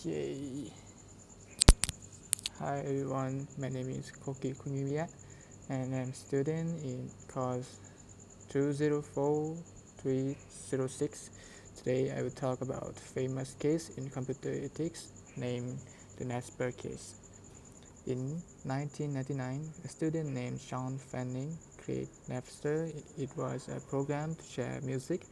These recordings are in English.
Okay. Hi everyone, my name is Koki Kunyuya and I'm student in course 204306. Today I will talk about famous case in computer ethics named the Naspers case. In 1999, a student named Sean Fanning created Napster. It was a program to share music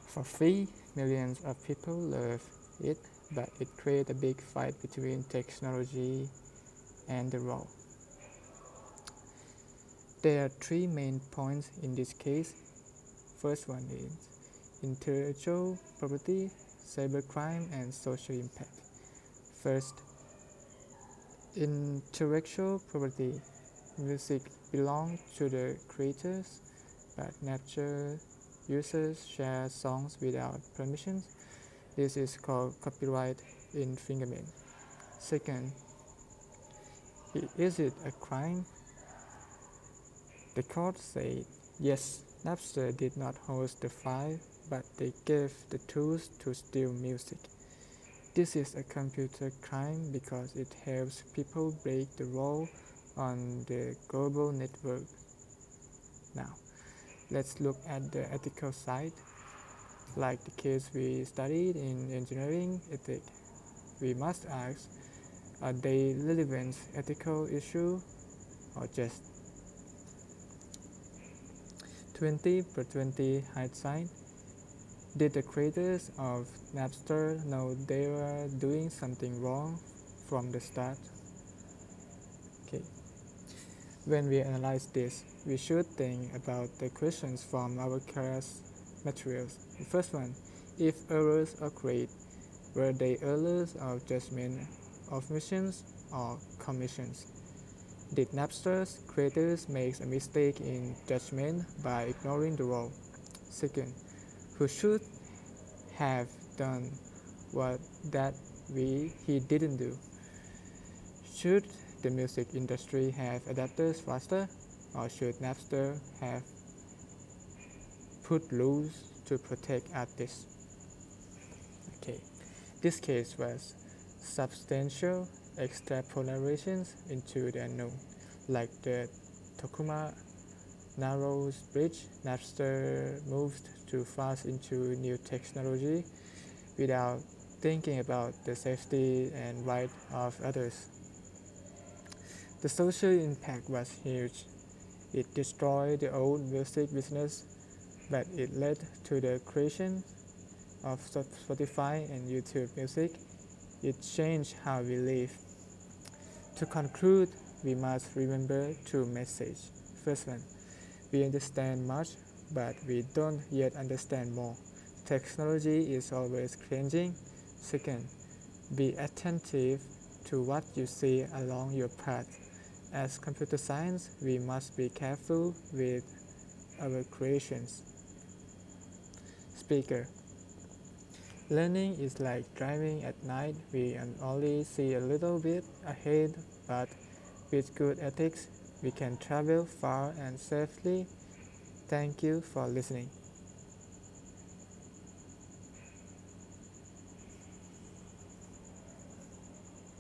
for free. Millions of people loved it, but it created a big fight between technology and the law. There are three main points in this case. First one is intellectual property, cybercrime, and social impact. First, intellectual property. Music belongs to the creators, but Napster users share songs without permissions. This is called copyright infringement. Second, is it a crime? The court said yes, Napster did not host the file, but they gave the tools to steal music. This is a computer crime because it helps people break the law on the global network. Now, let's look at the ethical side. Like the case we studied in engineering ethics, we must ask, are they relevant ethical issue or just 20/20 hindsight? Did the creators of Napster know they were doing something wrong from the start? Okay. When we analyze this, we should think about the questions from our class materials. The first one, if errors occurred, were they errors of judgment, omissions, or commissions? Did Napster's creators make a mistake in judgment by ignoring the law? Second, who should have done what that he didn't do? Should the music industry have adapted faster, or should Napster have put rules to protect artists? Okay, this case was substantial extrapolations into the unknown, like the Tokuma Narrows Bridge. Napster moved too fast into new technology without thinking about the safety and right of others. The social impact was huge. It destroyed the old music business, but it led to the creation of Spotify and YouTube Music. It changed how we live. To conclude, we must remember two messages. First one, we understand much, but we don't yet understand more. Technology is always changing. Second, be attentive to what you see along your path. As computer science, we must be careful with our creations. Speaker. Learning is like driving at night. We can only see a little bit ahead, but with good ethics, we can travel far and safely. Thank you for listening.